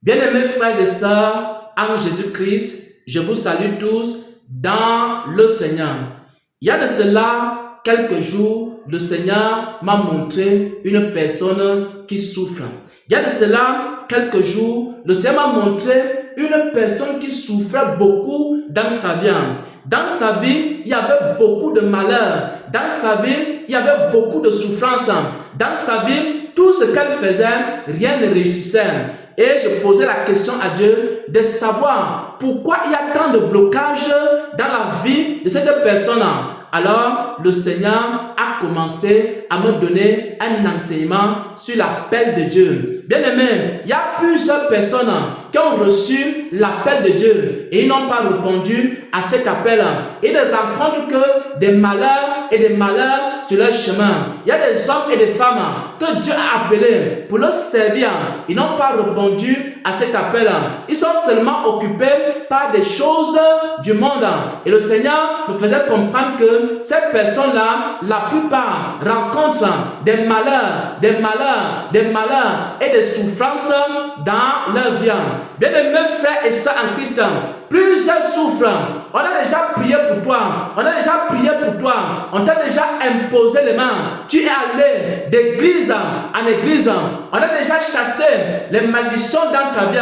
Bien-aimés frères et sœurs, en Jésus-Christ, je vous salue tous dans le Seigneur. Il y a de cela quelques jours, le Seigneur m'a montré une personne qui souffre. Il y a de cela quelques jours, le Seigneur m'a montré une personne qui souffrait beaucoup dans sa vie. Dans sa vie, il y avait beaucoup de malheur. Dans sa vie, il y avait beaucoup de souffrance. Dans sa vie, tout ce qu'elle faisait, rien ne réussissait. Et je posais la question à Dieu de savoir pourquoi il y a tant de blocages dans la vie de cette personne. Alors, le Seigneur a commencé à me donner un enseignement sur l'appel de Dieu. Bien aimé, il y a plusieurs personnes qui ont reçu l'appel de Dieu et ils n'ont pas répondu à cet appel. Ils ne rencontrent que des malheurs et des malheurs sur leur chemin. Il y a des hommes et des femmes que Dieu a appelés pour le servir. Ils n'ont pas répondu à cet appel. Ils sont seulement occupés par des choses du monde. Et le Seigneur me faisait comprendre que ces personnes-là, la plupart rencontrent des malheurs et des souffrances dans leur vie. Bien-aimés frères et sœurs en Christ, plusieurs souffrent. On a déjà prié pour toi. On t'a déjà imposé les mains. Tu es allé d'église en église. On a déjà chassé les malédictions dans ta vie.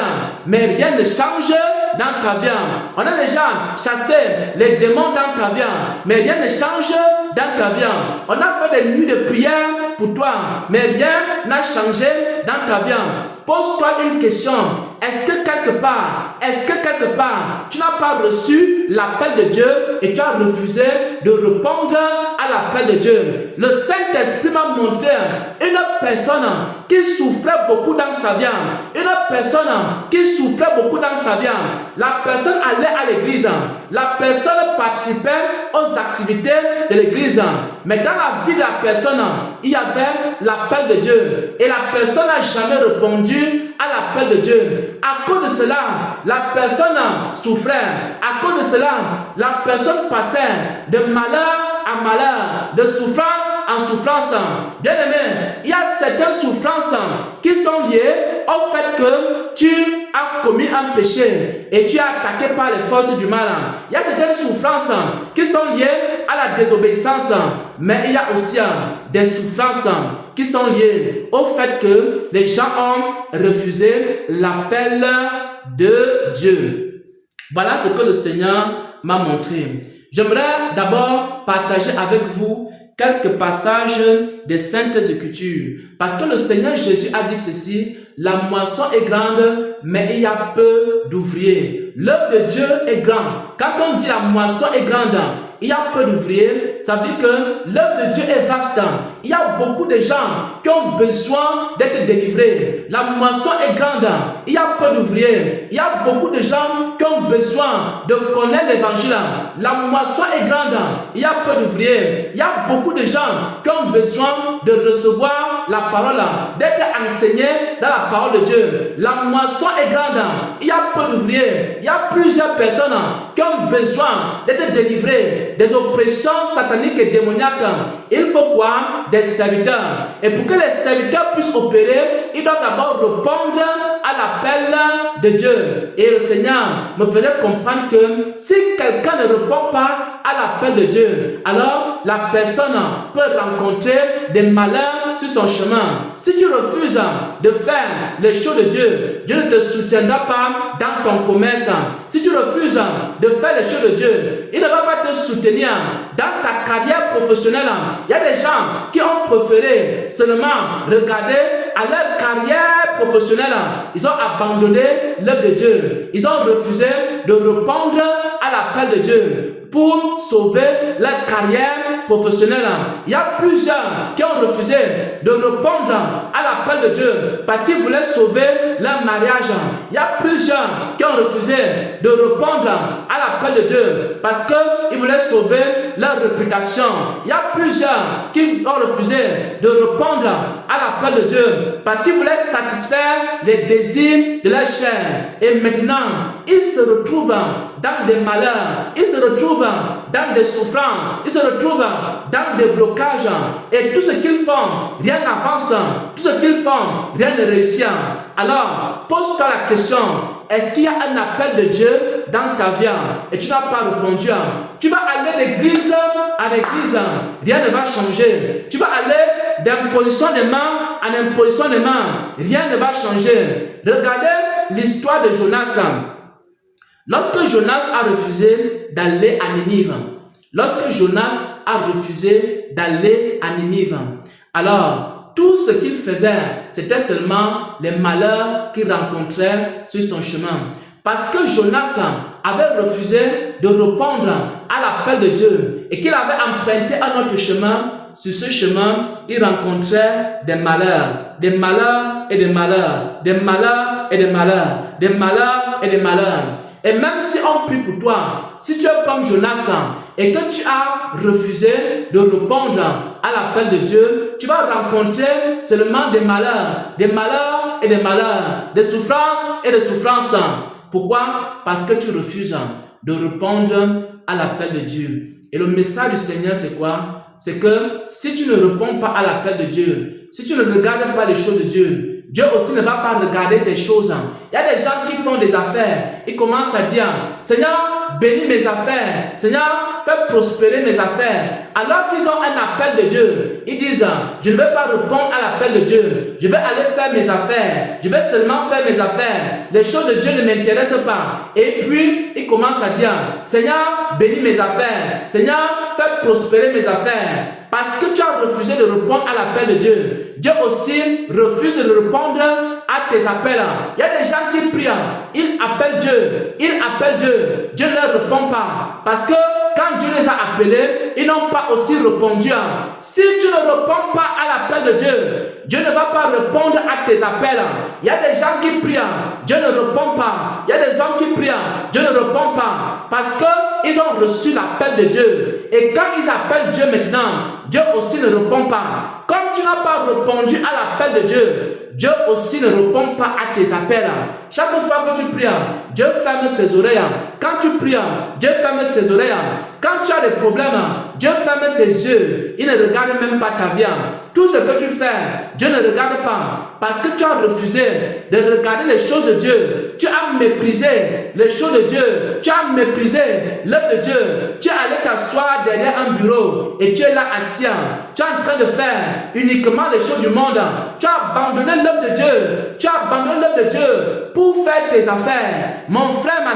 Mais rien ne change dans ta vie. On a déjà chassé les démons dans ta vie. Mais rien ne change dans ta vie. On a fait des nuits de prière pour toi. Mais rien n'a changé dans ta vie. Pose-toi une question. Est-ce que quelque part, tu n'as pas reçu l'appel de Dieu et tu as refusé de répondre à l'appel de Dieu? Le Saint-Esprit m'a montré une personne qui souffrait beaucoup dans sa vie. La personne allait à l'église. La personne participait aux activités de l'église. Mais dans la vie de la personne, il y avait l'appel de Dieu. Et la personne n'a jamais répondu à l'appel de Dieu. À cause de cela, la personne souffrait. À cause de cela, la personne passait de malheur à malheur, de souffrance en souffrance. Bien aimé, il y a certaines souffrances qui sont liées au fait que tu as commis un péché et tu es attaqué par les forces du mal. Il y a certaines souffrances qui sont liées à la désobéissance, mais il y a aussi des souffrances qui sont liées au fait que les gens ont refusé l'appel de Dieu. Voilà ce que le Seigneur m'a montré. J'aimerais d'abord partager avec vous quelques passages des Saintes Écritures. Parce que le Seigneur Jésus a dit ceci: la moisson est grande, mais il y a peu d'ouvriers. L'œuvre de Dieu est grande. Quand on dit la moisson est grande, il y a peu d'ouvriers, ça veut dire que l'œuvre de Dieu est vaste. Il y a beaucoup de gens qui ont besoin d'être délivrés. La moisson est grande, il y a peu d'ouvriers. Il y a beaucoup de gens qui ont besoin de connaître l'évangile. La moisson est grande, il y a peu d'ouvriers. Il y a beaucoup de gens qui ont besoin de recevoir la parole, d'être enseignés dans la parole de Dieu. La moisson est grande, il y a peu d'ouvriers. Il y a plusieurs personnes qui ont besoin d'être délivrées des oppressions sataniques et démoniaques. Il faut quoi? Des serviteurs. Et pour que les serviteurs puissent opérer, ils doivent d'abord répondre à l'appel de Dieu. Et le Seigneur me faisait comprendre que si quelqu'un ne répond pas à l'appel de Dieu, alors la personne peut rencontrer des malheurs sur son chemin. Si tu refuses de faire les choses de Dieu, Dieu ne te soutiendra pas dans ton commerce. Si tu refuses de faire les choses de Dieu, il ne va pas te soutenir dans ta carrière professionnelle. Il y a des gens qui ont préféré seulement regarder à leur carrière professionnelle. Ils ont abandonné l'œuvre de Dieu. Ils ont refusé de répondre à l'appel de Dieu pour sauver leur carrière professionnelle. Il y a plusieurs qui ont refusé de répondre à l'appel de Dieu parce qu'ils voulaient sauver leur mariage. Il y a plusieurs qui ont refusé de répondre à l'appel de Dieu parce qu'ils voulaient sauver leur réputation. Il y a plusieurs qui ont refusé de répondre à l'appel de Dieu parce qu'ils voulaient satisfaire les désirs de leur chair. Et maintenant, ils se retrouvent dans des malheurs, ils se retrouvent dans des souffrances, ils se retrouvent dans des blocages. Et tout ce qu'ils font, rien n'avance. Tout ce qu'ils font, rien ne réussit. Alors, pose-toi la question, est-ce qu'il y a un appel de Dieu dans ta vie et tu n'as pas répondu? Tu vas aller d'église à l'église, rien ne va changer. Tu vas aller d'un positionnement à un positionnement, rien ne va changer. Regardez l'histoire de Jonas. Lorsque Jonas a refusé d'aller à Ninive, alors tout ce qu'il faisait, c'était seulement les malheurs qu'il rencontrait sur son chemin. Parce que Jonas avait refusé de répondre à l'appel de Dieu et qu'il avait emprunté un autre chemin. Sur ce chemin, il rencontrait des malheurs et des malheurs, des malheurs et des malheurs, des malheurs et des malheurs. Et même si on prie pour toi, si tu es comme Jonas et que tu as refusé de répondre à l'appel de Dieu, tu vas rencontrer seulement des malheurs et des malheurs, des souffrances et des souffrances. Pourquoi? Parce que tu refuses de répondre à l'appel de Dieu. Et le message du Seigneur, c'est quoi? C'est que si tu ne réponds pas à l'appel de Dieu, si tu ne regardes pas les choses de Dieu, Dieu aussi ne va pas regarder tes choses. Il y a des gens qui font des affaires. Ils commencent à dire, Seigneur, bénis mes affaires. Seigneur, fais prospérer mes affaires. Alors qu'ils ont un appel de Dieu, ils disent, je ne vais pas répondre à l'appel de Dieu. Je vais aller faire mes affaires. Je vais seulement faire mes affaires. Les choses de Dieu ne m'intéressent pas. Et puis, ils commencent à dire, Seigneur, bénis mes affaires. Seigneur, fais prospérer mes affaires. Parce que tu as refusé de répondre à l'appel de Dieu. Dieu aussi refuse de répondre à tes appels. Il y a des gens qui prient, ils appellent Dieu, Dieu ne leur répond pas. Parce que quand Dieu les a appelés, ils n'ont pas aussi répondu. Si tu ne réponds pas à l'appel de Dieu, Dieu ne va pas répondre à tes appels. Il y a des gens qui prient, Dieu ne répond pas. Il y a des hommes qui prient, Dieu ne répond pas. Parce qu'ils ont reçu l'appel de Dieu. Et quand ils appellent Dieu maintenant, Dieu aussi ne répond pas. Comme tu n'as pas répondu à l'appel de Dieu, Dieu aussi ne répond pas à tes appels. Chaque fois que tu pries, Dieu ferme ses oreilles. Quand tu pries, Dieu ferme ses oreilles. Quand tu as des problèmes, Dieu ferme ses yeux. Il ne regarde même pas ta vie. Tout ce que tu fais, Dieu ne regarde pas. Parce que tu as refusé de regarder les choses de Dieu. Tu as méprisé les choses de Dieu. Tu as méprisé l'œuvre de Dieu. Tu es allé t'asseoir derrière un bureau et tu es là assis. Tu es en train de faire uniquement les choses du monde. Tu as abandonné l'œuvre de Dieu. Tu as abandonné l'œuvre de Dieu pour faire tes affaires. Mon frère, ma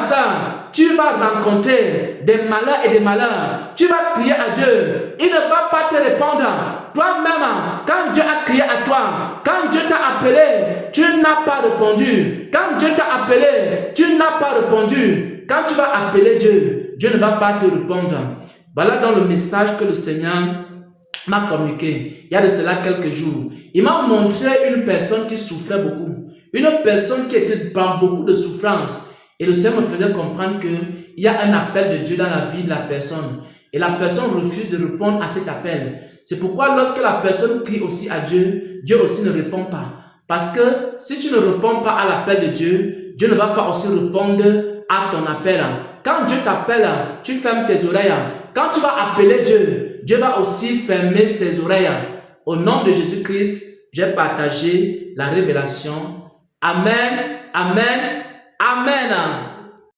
soeur, tu vas rencontrer des malheurs et des malheurs. Tu vas crier à Dieu. Il ne va pas te répondre. Toi-même, quand Dieu a crié à toi, quand Dieu t'a appelé, tu n'as pas répondu. Quand Dieu t'a appelé, tu n'as pas répondu. Quand tu vas appeler Dieu, Dieu ne va pas te répondre. Voilà dans le message que le Seigneur m'a communiqué. Il y a de cela quelques jours. Il m'a montré une personne qui souffrait beaucoup. Une personne qui était dans beaucoup de souffrance. Et le Seigneur me faisait comprendre qu'il y a un appel de Dieu dans la vie de la personne. Et la personne refuse de répondre à cet appel. C'est pourquoi lorsque la personne crie aussi à Dieu, Dieu aussi ne répond pas. Parce que si tu ne réponds pas à l'appel de Dieu, Dieu ne va pas aussi répondre à ton appel. Quand Dieu t'appelle, tu fermes tes oreilles. Quand tu vas appeler Dieu, Dieu va aussi fermer ses oreilles. Au nom de Jésus-Christ, j'ai partagé la révélation. Amen, amen, amen.